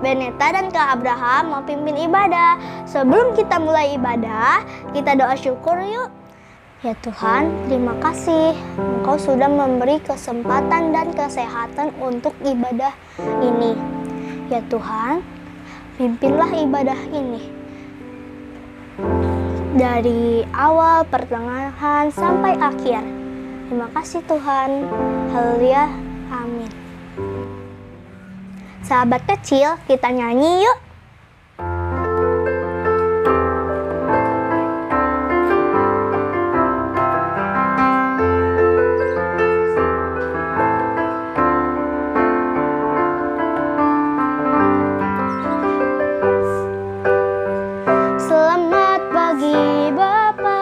Beneta dan Kak Abraham mau pimpin ibadah. Sebelum kita mulai ibadah, kita doa syukur yuk. Ya Tuhan, terima kasih Engkau sudah memberi kesempatan dan kesehatan untuk ibadah ini. Ya Tuhan, pimpinlah ibadah ini dari awal, pertengahan, sampai akhir. Terima kasih Tuhan. Haleluya. Amin. Sahabat kecil, kita nyanyi yuk. Selamat pagi Bapa,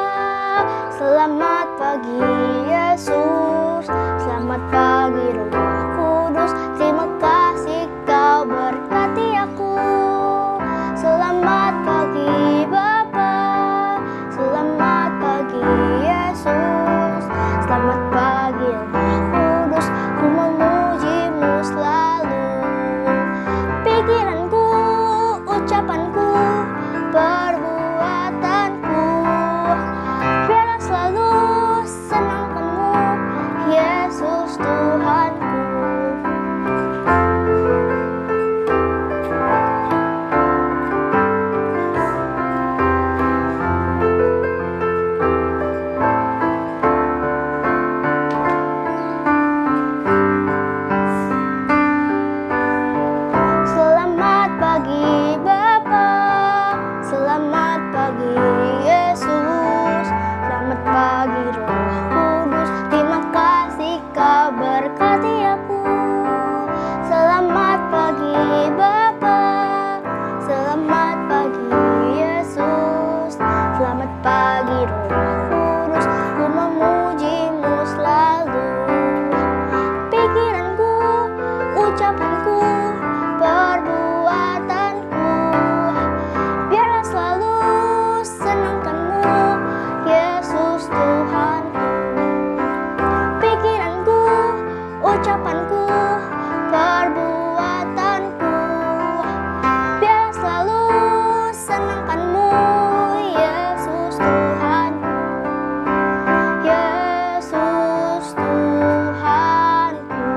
selamat pagi Yesus, selamat pagi Roh Kudus, terima kasih Kau berkati aku. Selamat pagi Bapa, selamat pagi Yesus, selamat pagi Roh Kudus, ku memuji-Mu selalu. Pikiranku, ucapanku, perbuatanku, biarlah selalu senangkan-Mu, Yesus Tuhanku. Selamat pagi Bapa, selamat pagi Yesus, selamat pagi Roh Kudus, terima kasih Kau berkati aku. Selamat pagi Bapa, selamat pagi Yesus, selamat pagi Roh Kudus, ku memuji-Mu selalu. Pikiranku, ucapanku, perbuatanku, biarlah selalu senangkan-Mu, Yesus Tuhanku. Pikiranku, ucapanku, perbuatanku, biarlah selalu senangkan-Mu, Yesus Tuhanku. Yesus Tuhanku.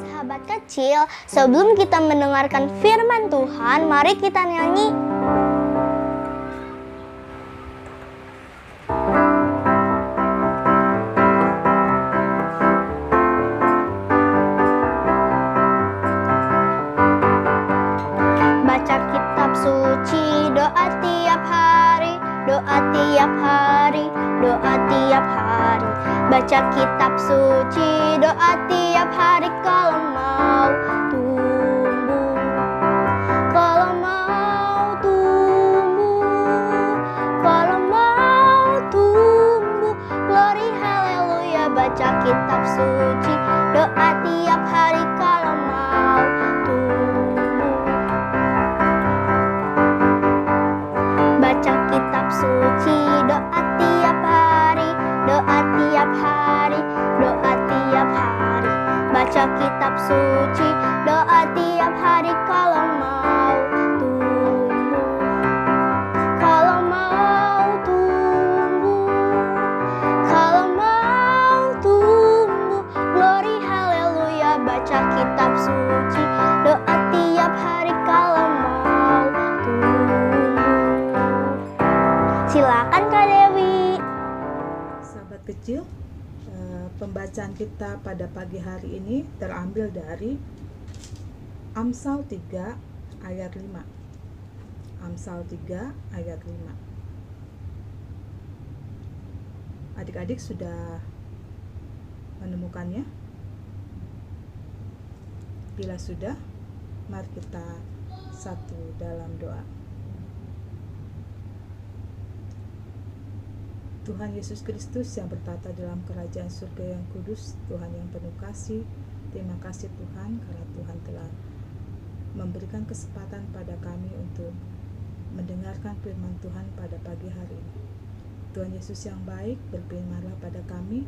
Sahabat kecil, sebelum kita mendengarkan firman Tuhan, mari kita nyanyi. Baca kitab suci, doa tiap hari, doa tiap hari, doa tiap hari. Baca kitab suci, doa tiap hari kalau mau tumbuh. Kalau mau tumbuh, kalau mau tumbuh. Glory haleluya, baca kitab suci, doa tiap hari kalau mau tumbuh. Baca kitab suci, doa tiap hari, doa tiap hari, doa tiap hari. Baca kitab suci, doa tiap hari kalau mau tumbuh. Kalau mau tumbuh, kalau mau tumbuh. Glory haleluya, baca kitab suci, doa tiap hari kalau mau tumbuh. Silakan Kak Dewi. Sahabat kecil, pembacaan kita pada pagi hari ini terambil dari Amsal 3 ayat 5. Amsal 3 ayat 5. Adik-adik sudah menemukannya? Bila sudah, mari kita satu dalam doa. Tuhan Yesus Kristus yang bertata dalam kerajaan surga yang kudus, Tuhan yang penuh kasih, terima kasih Tuhan karena Tuhan telah memberikan kesempatan pada kami untuk mendengarkan firman Tuhan pada pagi hari ini. Tuhan Yesus yang baik, berfirmanlah pada kami,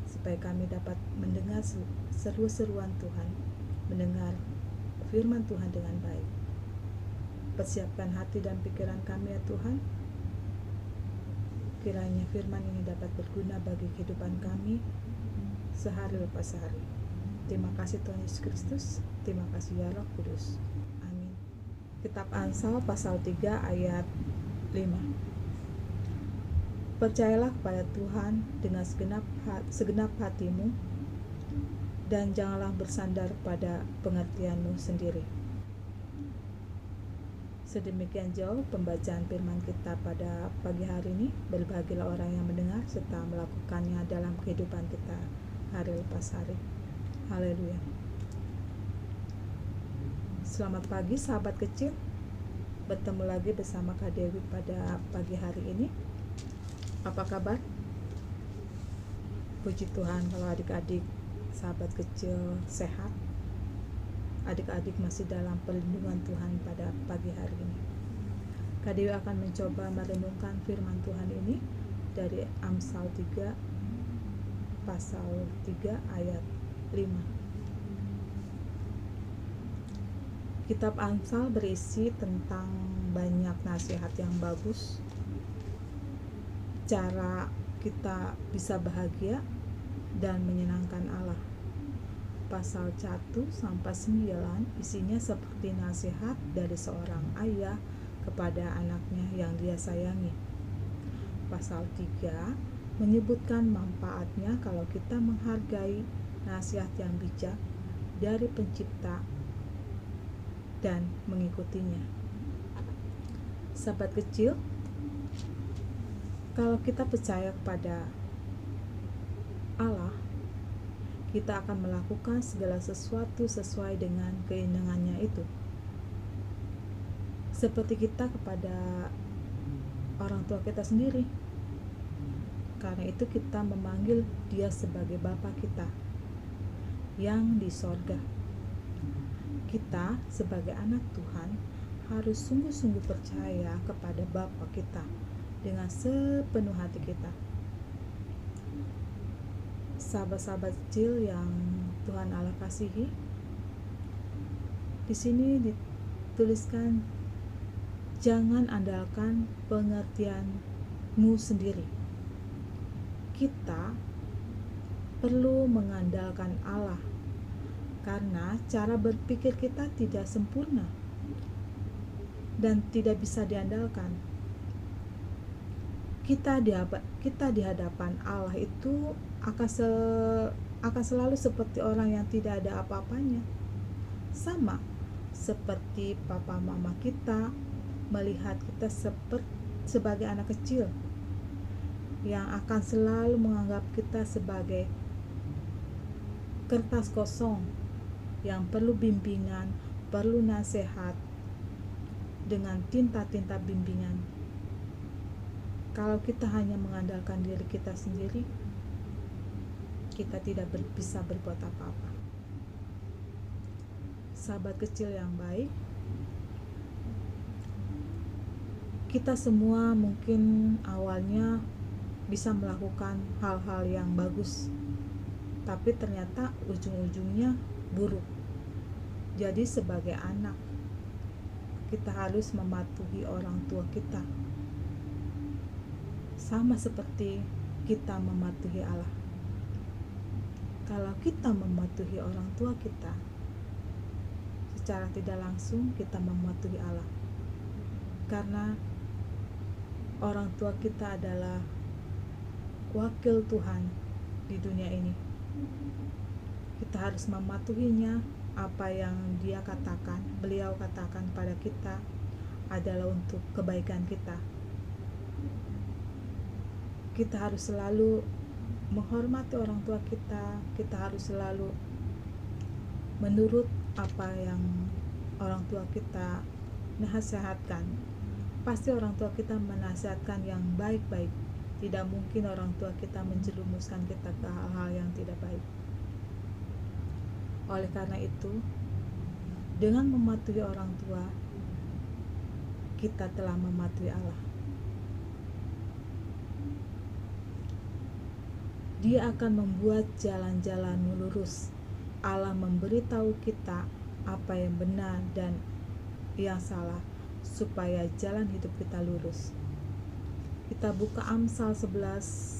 supaya kami dapat mendengar seru-seruan Tuhan, mendengar firman Tuhan dengan baik. Persiapkan hati dan pikiran kami ya Tuhan, kiranya firman ini dapat berguna bagi kehidupan kami sehari lepas sehari. Terima kasih Tuhan Yesus Kristus, terima kasih ya Roh Kudus. Amin. Kitab Amsal pasal 3 ayat 5. Percayalah kepada Tuhan dengan segenap hatimu, dan janganlah bersandar pada pengertianmu sendiri. Sedemikian jauh pembacaan firman kita pada pagi hari ini. Berbahagialah orang yang mendengar serta melakukannya dalam kehidupan kita hari lepas hari. Haleluya. Selamat pagi sahabat kecil. Bertemu lagi bersama Kak Dewi pada pagi hari ini. Apa kabar? Puji Tuhan kalau adik-adik sahabat kecil sehat. Adik-adik masih dalam perlindungan Tuhan pada pagi hari ini. Kak Dewi akan mencoba merenungkan firman Tuhan ini dari Amsal 3 pasal 3 ayat 5. Kitab Amsal berisi tentang banyak nasihat yang bagus, cara kita bisa bahagia dan menyenangkan Allah. Pasal 1 sampai 9 isinya seperti nasihat dari seorang ayah kepada anaknya yang dia sayangi. Pasal 3 menyebutkan manfaatnya kalau kita menghargai nasihat yang bijak dari Pencipta dan mengikutinya. Sahabat kecil, kalau kita percaya kepada Allah, kita akan melakukan segala sesuatu sesuai dengan keinginannya itu. Seperti kita kepada orang tua kita sendiri. Karena itu kita memanggil Dia sebagai Bapa kita yang di sorga. Kita sebagai anak Tuhan harus sungguh-sungguh percaya kepada Bapa kita dengan sepenuh hati kita. Sahabat-sahabat kecil yang Tuhan Allah kasihi, di sini dituliskan, jangan andalkan pengertianmu sendiri. Kita perlu mengandalkan Allah, karena cara berpikir kita tidak sempurna dan tidak bisa diandalkan. Kita di hadapan Allah itu akan selalu seperti orang yang tidak ada apa-apanya. Sama seperti papa mama kita melihat kita sebagai anak kecil yang akan selalu menganggap kita sebagai kertas kosong yang perlu bimbingan, perlu nasihat dengan tinta-tinta bimbingan. Kalau kita hanya mengandalkan diri kita sendiri, kita tidak bisa berbuat apa-apa. Sahabat kecil yang baik, kita semua mungkin awalnya bisa melakukan hal-hal yang bagus, tapi ternyata ujung-ujungnya buruk. Jadi sebagai anak, kita harus mematuhi orang tua kita, sama seperti kita mematuhi Allah. Kalau kita mematuhi orang tua kita, secara tidak langsung kita mematuhi Allah. Karena orang tua kita adalah wakil Tuhan di dunia ini. Kita harus mematuhinya. Apa yang beliau katakan pada kita adalah untuk kebaikan kita. Kita harus selalu menghormati orang tua kita. Kita harus selalu menurut apa yang orang tua kita nasihatkan. Pasti orang tua kita menasihatkan yang baik-baik. Tidak mungkin orang tua kita menjerumuskan kita ke hal-hal yang tidak baik. Oleh karena itu, dengan mematuhi orang tua, kita telah mematuhi Allah. Dia akan membuat jalan-jalan lurus. Allah memberitahu kita apa yang benar dan yang salah supaya jalan hidup kita lurus. Kita buka Amsal 11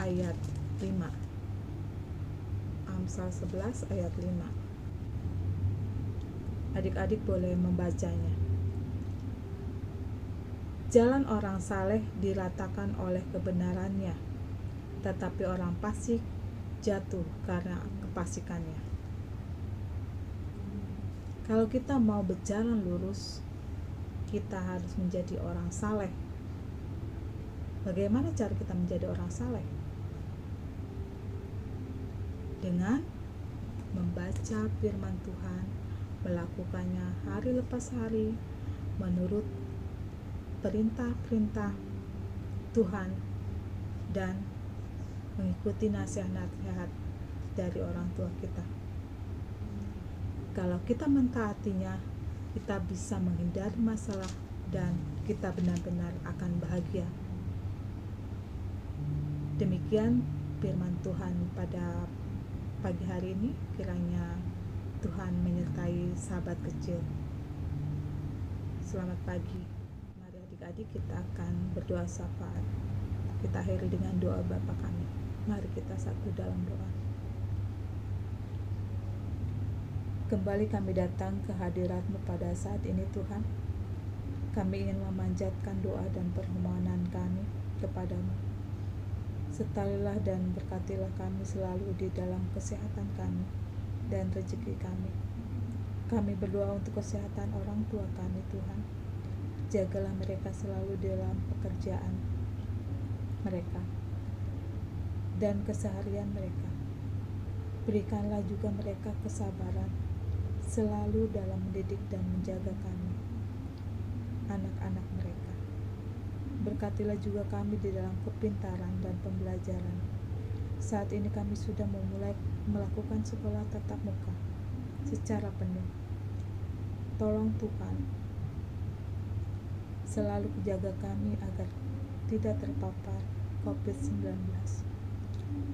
ayat 5. Amsal 11 ayat 5. Adik-adik boleh membacanya. Jalan orang saleh diratakan oleh kebenarannya, tetapi orang fasik jatuh karena kefasikannya. Kalau kita mau berjalan lurus, kita harus menjadi orang saleh. Bagaimana cara kita menjadi orang saleh? Dengan membaca firman Tuhan, melakukannya hari lepas hari, menurut perintah-perintah Tuhan, dan mengikuti nasihat-nasihat dari orang tua kita. Kalau kita mentaatinya, kita bisa menghindari masalah dan kita benar-benar akan bahagia. Demikian firman Tuhan pada pagi hari ini. Kiranya Tuhan menyertai sahabat kecil. Selamat pagi. Mari adik-adik kita akan berdoa syafaat. Kita akhiri dengan doa Bapa kami. Mari kita satu dalam doa. Kembali kami datang ke hadirat-Mu pada saat ini Tuhan. Kami ingin memanjatkan doa dan permohonan kami kepada-Mu. Sertailah dan berkatilah kami selalu di dalam kesehatan kami dan rezeki kami. Kami berdoa untuk kesehatan orang tua kami Tuhan. Jagalah mereka selalu dalam pekerjaan mereka dan keseharian mereka. Berikanlah juga mereka kesabaran selalu dalam mendidik dan menjaga kami, anak-anak mereka. Berkatilah juga kami di dalam kepintaran dan pembelajaran. Saat ini kami sudah memulai melakukan sekolah tatap muka secara penuh. Tolong Tuhan, selalu jaga kami agar tidak terpapar COVID-19.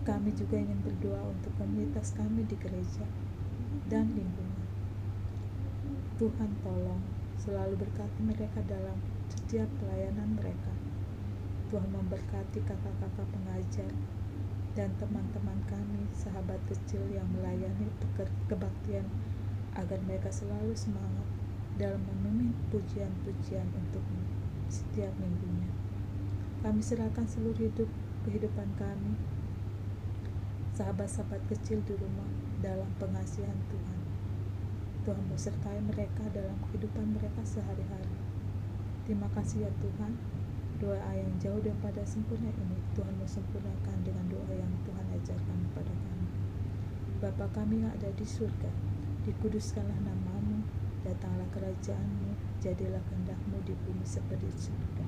Kami juga ingin berdoa untuk komunitas kami di gereja dan lingkungan. Tuhan tolong selalu berkati mereka dalam setiap pelayanan mereka. Tuhan memberkati kakak-kakak pengajar dan teman-teman kami, sahabat kecil yang melayani kebaktian, agar mereka selalu semangat dalam memimpin pujian-pujian untuk-Mu setiap minggunya. Kami serahkan seluruh kehidupan kami, sahabat-sahabat kecil di rumah, dalam pengasihan Tuhan. Tuhan bersertai mereka dalam kehidupan mereka sehari-hari. Terima kasih ya Tuhan. Doa yang jauh daripada sempurna ini Tuhan mau sempurnakan dengan doa yang Tuhan ajarkan kepada kami. Bapa kami yang ada di surga, dikuduskanlah nama-Mu, datanglah kerajaan-Mu, jadilah kehendak-Mu di bumi seperti di surga.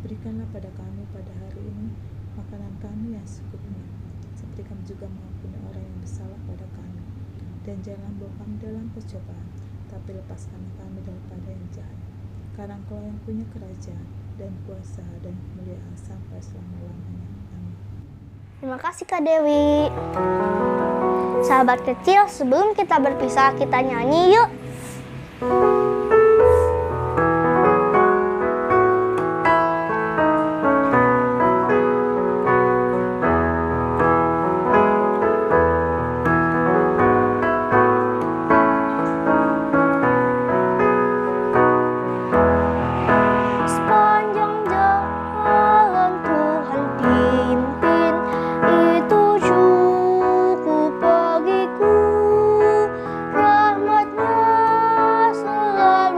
Berikanlah pada kami pada hari ini makanan kami yang secukupnya, seperti kami juga mengampuni orang yang bersalah pada kami. Dan jangan bawa kami dalam percobaan, tapi lepaskan kami daripada yang jahat. Karena Engkau yang punya kerajaan dan kuasa dan kemuliaan sampai selama-lamanya. Amin. Terima kasih Kak Dewi. Sahabat kecil, sebelum kita berpisah, kita nyanyi yuk. Rahmat-Nya selalu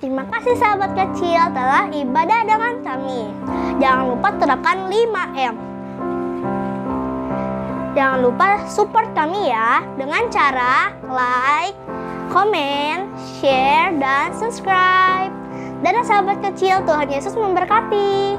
Terima kasih sahabat kecil telah ibadah dengan kami. Jangan lupa tekan 5M. Jangan lupa support kami ya dengan cara like, komen, share, dan subscribe. Dadah sahabat kecil, Tuhan Yesus memberkati.